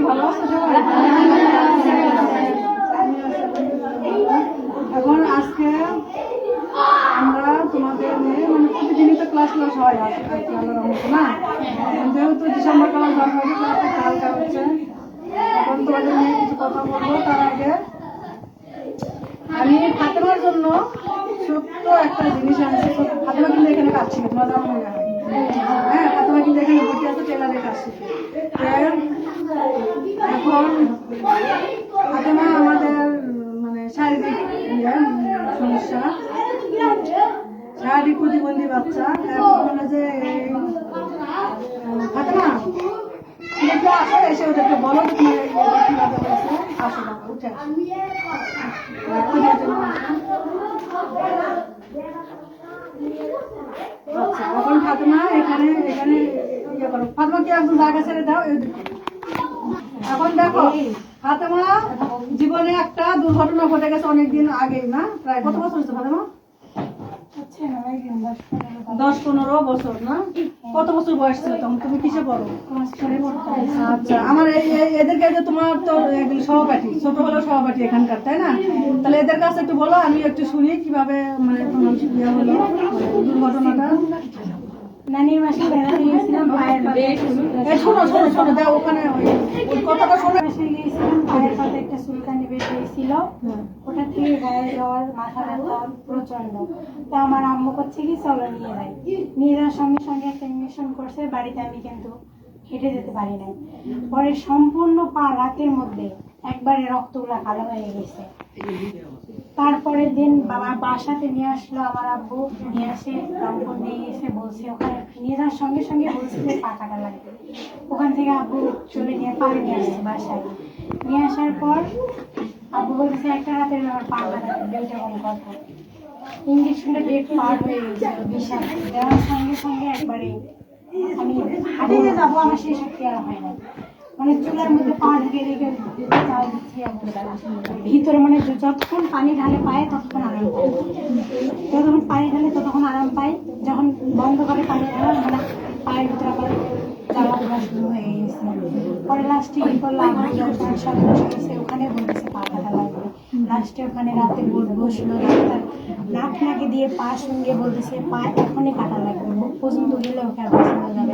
ভালো আছো সবাই? এখন আজকে আমরা তোমাদের নিয়ে মানে প্রতিদিনই তো ক্লাস হয় আল্লাহর রহমতে না, যেহেতু ডিসেম্বর ক্লাস জানুয়ারি ক্লাসটা কালকা হচ্ছে, এখন তোমাদের নিয়ে কিছু কথা বলবো। তার আগে আমি ফাতেমার জন্য ছোট্ট একটা জিনিস আনছি। ফাতেমা কিন্তু এখানে কাজ শিখে, তোমার জানো মনে হয়। হ্যাঁ, ফাতেমা কিন্তু এখানে ভর্তি আছে টেলারের কাজ শিখে। এখন ফাতেমা আমাদের মানে শারীরিক সমস্যা, শারীরিক প্রতিবন্ধী বাচ্চা। এখন যে ফাতেমা কিন্তু আসো, এসে ওদেরকে বলো যে তোমার কিভাবে হয়েছে। আসো না, উঠে আচ্ছা। এখন ফাতেমা এখানে এখানে ইয়ে করো। ফাতেমা কি একজন জায়গা ছেড়ে দাও। এখন দেখো, ফাতেমা জীবনে একটা দুর্ঘটনা ঘটে গেছে অনেকদিন আগেই, না প্রায় কত বছর হচ্ছে ফাতেমা? 10-15 বছর না? কত বছর বয়স ছিল তখন? তুমি কিসে পড়ো? আচ্ছা, আমার এদেরকে যে তোমার তো এগুলো সহপাঠী, ছোট হলেও সহপাঠী এখানকার, তাই না? তাহলে এদের কাছে একটু বলো, আমি একটু শুনি কিভাবে মানে তোমার ইয়ে হলো দুর্ঘটনাটা। নানির বাসায় বেড়াতে গিয়েছিলাম, পায়ের শোনো শোনো শোনো, দাও ওখানে ওই কথাটা শোনো। বাসায় গিয়েছিলাম, পায়ের পাতে একটা চুলকানি বের হয়েছিল। ওটা থেকে গায়ে জ্বর, মাথা ব্যথা প্রচন্ড। তো আমার আম্মু করছে কি, চলো নিয়ে যাই। নিয়ে যাওয়ার সঙ্গে সঙ্গে একটা ইঞ্জেকশন করছে। বাড়িতে আমি কিন্তু হেঁটে যেতে পারি নাই। পরে সম্পূর্ণ পা রাতের মধ্যে একবারে রক্তগুলা কালো হয়ে গেছে। তারপরের দিন বাসাতে নিয়ে আসলো আমার আব্বু, নিয়ে আসে রংপুর নিয়ে গেছে, বলছে ওখানে নিয়ে যাওয়ার সঙ্গে সঙ্গে বলছে যে পা কাটা লাগবে। ওখান থেকে আব্বু চলে নিয়ে পাড়ে নিয়ে আসছে বাসায়। নিয়ে আসার পর আব্বু বলছে একটা রাতের আমার পা কাটা লাগবে, এটা কোনো কথা। ইঞ্জেকশনটা ডেট পার হয়ে গেছে, বিশাল দেওয়ার সঙ্গে সঙ্গে একবারে আমি হারিয়ে যাবো, আমার সেই শক্তি আর হয় না। মানে চুলার মধ্যে পা ঢুকে রেখে চাল দিচ্ছি ভিতরে, মানে যতক্ষণ পানি ঢালে পায় ততক্ষণ আরাম পাই, যতক্ষণ পানি ঢালে ততক্ষণ আরাম পাই। যখন বন্ধ করে পানি ঢালা, মানে পায়ের ভিতরে আবার জ্বালা পোড়া শুরু হয়ে গেছে। পরে লাস্টে কি করলাম, ওখানে বলতেছে পা কাটা লাগবে। লাস্টে ওখানে রাতে বসলো ডাক্তার, নাক নাকে দিয়ে পা সঙ্গে বলতেছে পা এখনই কাটা লাগবে, বুক পর্যন্ত গেলে ওকে আর বাঁচানো যাবে।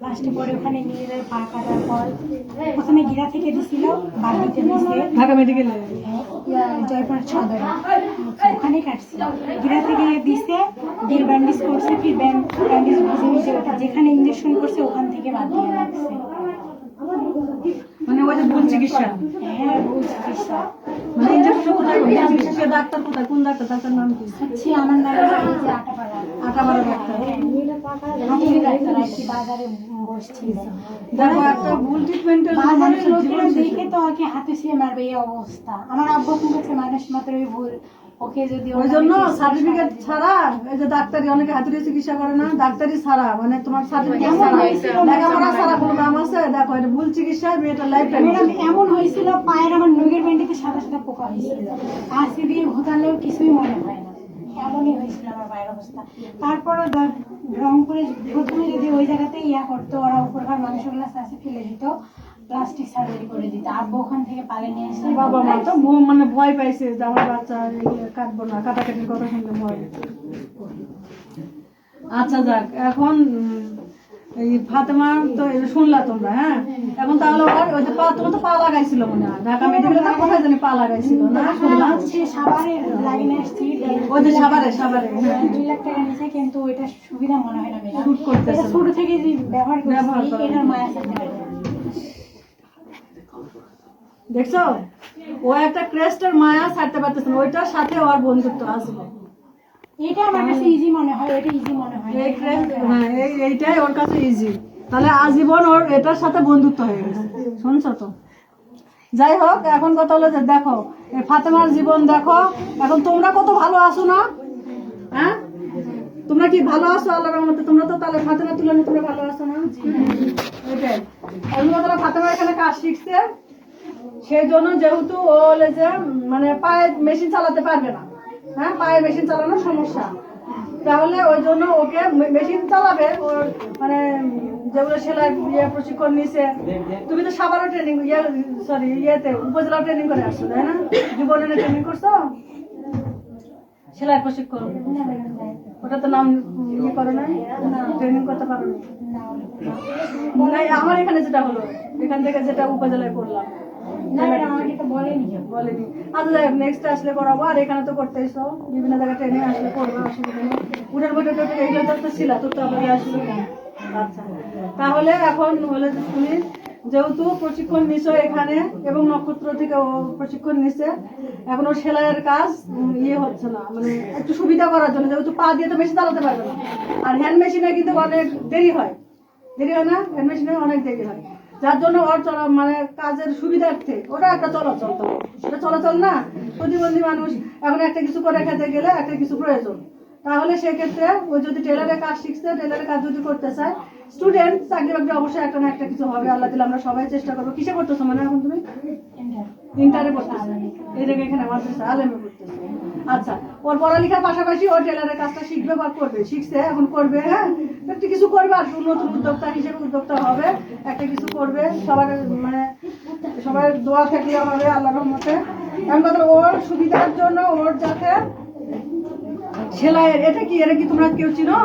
লাস্টে পরে ওখানে নিয়ে যায়। পা কাটার পর প্রথমে গিরা থেকে দিছিল, বাড়িতে দিচ্ছে ঢাকা মেডিকেলে, জয়পুর সদরে, ওখানে কাটছিল। গিরা থেকে দিছে, গির ব্যান্ডেজ করছে, ফির ব্যান্ডেজ ভিজে ভিজে ওটা যেখানে ইঞ্জেকশন করছে ওখান থেকে বাদ দিয়ে লাগছে। মানে ওই যে ভুল চিকিৎসা। হ্যাঁ, ভুল চিকিৎসা। মানে ইঞ্জেকশন কোথায় ভুল চিকিৎসা? ডাক্তার কোথায়? কোন ডাক্তার? ডাক্তার নাম কি? হচ্ছে আমার নাম আটাপাড়া। আটাপাড়া ডাক্তার। ডাক্তার আর কি বাজারে বসছিল। দেখো, একটা ভুল ট্রিটমেন্টের বাজারের লোকেরা দেখে তো ওকে হাতে ছিঁড়ে মারবে, এই অবস্থা। আমার আব্বু বলছে মানুষ মাত্র ভুল, ওকে যদি ওই জন্য সার্টিফিকেট ছাড়া এই যে ডাক্তারি, অনেকে হাতুড়ি চিকিৎসা করে না, ডাক্তারি ছাড়া মানে তোমার সার্টিফিকেট ছাড়া, লেখাপড়া ছাড়া কোনো দাম আছে? দেখো, এটা ভুল চিকিৎসা, মেয়েটা লাইফ টাইম। এমন হয়েছিল পায়ের আমার নগের বেন্ডিতে সাদা সাদা পোকা হয়েছিল, কাশি দিয়ে ঘোটালেও কিছুই মনে হয় না, এমনই হয়েছিল আমার পায়ের অবস্থা। তারপরও রংপুরে প্রথমে যদি ওই জায়গাতে ইয়া করতো, ওরা উপরকার মানুষগুলো চাষে ফেলে দিত, প্লাস্টিক সার্জারি করে দিত। আব্বু ওখান থেকে পালে নিয়ে আসে। বাবা মা তো মানে ভয় পাইছে যে আমার বাচ্চা কাটবো না, কাটাকাটির কথা শুনতে ভয়। আচ্ছা যাক, এখন এই ফাতেমা তো শুনলা তোমরা, হ্যাঁ? এখন তাহলে ওই যে তোমার তো পা লাগাইছিল মনে হয় ঢাকা মেডিকেলে, না কোথায় জানি পা লাগাইছিল না? শুনলাম সাভারে লাইনে আসছি, ওই যে সাভারে 2 লাখ টাকা নিছে, কিন্তু ওইটা সুবিধা মনে হয় না। শুট করতেছে, ছোট থেকে যে ব্যবহার করছি এটার মায়া থাকতে পারে। দেখছো, ও একটা ক্রেস্টের মায়া ছাড়তে পারতেছে না, ওইটার সাথে ওর বন্ধুত্ব আসবে। এটা আমার কাছে ইজি মনে হয়, এটা ইজি মনে হয়। এই ক্রেস্ট, হ্যাঁ, এইটাই ওর কাছে ইজি। তাহলে আজীবন ওর এটার সাথে বন্ধুত্ব হয়ে গেছে, শুনছো তো? যাই হোক, এখন কথা হলো যে দেখো এই ফাতেমার জীবন দেখো, এখন তোমরা কত ভালো আছো না? হ্যাঁ, তোমরা কি ভালো আছো আল্লাহর রহমতে? তোমরা তো তাহলে ফাতেমার তুলনায় তোমরা ভালো আছো না? ওইটাই। এখন ফাতেমা এখানে কাজ শিখছে, সেই জন্য যেহেতু ও হলে যে মানে পায়ে মেশিন চালাতে পারবে না, হ্যাঁ, পায়ে মেশিন চালানোর সমস্যা, তাহলে ওই জন্য ওকে মেশিন চালাবে, ওর মানে যেগুলো সেলাই প্রশিক্ষণ নিছে, তুমি তো সাবারও ট্রেনিং ইয়েতে উপজেলা ট্রেনিং করে আসছো তাই না? জীবনে ট্রেনিং করছো সেলাই প্রশিক্ষণ, ওটা তো নাম ইয়ে করো না, ট্রেনিং করতে পারো না। আমার এখানে যেটা হলো, এখান থেকে যেটা উপজেলায় করলাম বলেনি। আচ্ছা যাই হোক, নেক্সট আসলে করাবো। আর এখানে তো করতেইছো, বিভিন্ন জায়গায় ট্রেনিং আসলে করবে, অসুবিধা নেই। উঠের বইটা এইগুলো তো ছিল, তোর তো আবার আসলে। আচ্ছা, তাহলে এখন হলে তুমি যেহেতু প্রশিক্ষণ নিছো এখানে এবং নক্ষত্র থেকে প্রশিক্ষণ নিছে, এখন ওর সেলাইয়ের কাজ ইয়ে হচ্ছে না, মানে একটু সুবিধা করার জন্য, যেহেতু পা দিয়ে তো বেশি চালাতে পারবে না। আর হ্যান্ড মেশিনে কিন্তু অনেক দেরি হয় না, হ্যান্ড মেশিনে অনেক দেরি হয়, যার জন্য ওর মানে কাজের সুবিধার্থে ওটা একটা চলাচল। তো এটা চলাচল না, প্রতিবন্ধী মানুষ এখন একটা কিছু করে খেতে গেলে একটা কিছু প্রয়োজন, তাহলে সেক্ষেত্রে ও যদি টেলারের কাজ শিখছে, টেলারের কাজ যদি করতে চায়, স্টুডেন্ট চাকরি বাকরি অবশ্যই একটা না একটা কিছু হবে, আল্লাহ দিলে আমরা সবাই চেষ্টা করবো। কিসে করতেছো মানে এখন তুমি? ইন্টারে করতেছো, এই জায়গায় এখানে মাদ্রাসা আলেমে করতেছো। আচ্ছা, ওর পড়ালেখার পাশাপাশি ও টেলারের কাজটা শিখবে বা করবে, শিখছে এখন করবে, হ্যাঁ একটা কিছু করবে, আর নতুন উদ্যোক্তা হিসেবে উদ্যোক্তা হবে, একটা কিছু করবে। সবার মানে সবাই দোয়া থাকলে আমাদের আল্লাহর রহমতে। এখন কথা ওর সুবিধার জন্য, ওর যাতে সেলাইয়ের এটা কি তোমরা কেউ চিনো?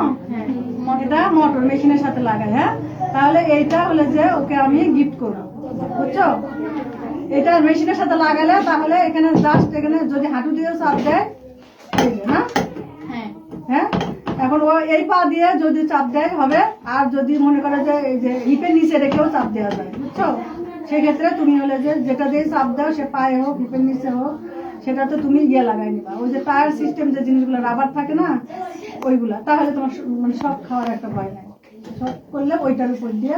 এটা মোটর মেশিনের সাথে লাগায়, হ্যাঁ তাহলে এইটা হলে যে ওকে আমি গিফট করবো, বুঝছো? এটা মেশিনের সাথে লাগালে তাহলে এখানে জাস্ট এখানে যদি হাঁটু দিয়ে চাপ দেয়, না হ্যাঁ এখন ও এই পা দিয়ে যদি চাপ দেয় হবে, আর যদি মনে করে যে এই যে হিপের নিচে রেখেও চাপ দেওয়া যায়, বুঝছো? সেক্ষেত্রে তুমি হলে যে যেটা দিয়ে চাপ দাও, সে পায়ে হোক হিপের নিচে হোক, সেটা তো তুমি ইয়ে লাগাই নিবা, ওই যে টায়ার সিস্টেম যে জিনিসগুলো রাবার থাকে না ওইগুলা, তাহলে তোমার মানে সব খাওয়ার একটা ভয় নাই, সব করলে ওইটার উপর দিয়ে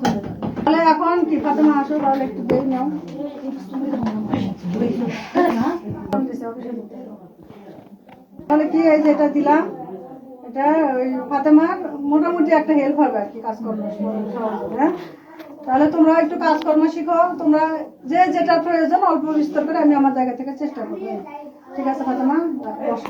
চলে যাবে। তাহলে এখন কি ফাতেমা আসো, তাহলে একটু দিয়ে নাও। তাহলে কি এই যেটা দিলাম, এটা ওই ফাতেমার মোটামুটি একটা হেল্প হবে আর কি, কাজকর্ম সহজে। হ্যাঁ তাহলে তোমরা একটু কাজকর্ম শিখো, তোমরা যে যেটা প্রয়োজন অল্প বিস্তর করে আমি আমার জায়গা থেকে চেষ্টা করবো। ঠিক আছে ফাতেমা, বসো।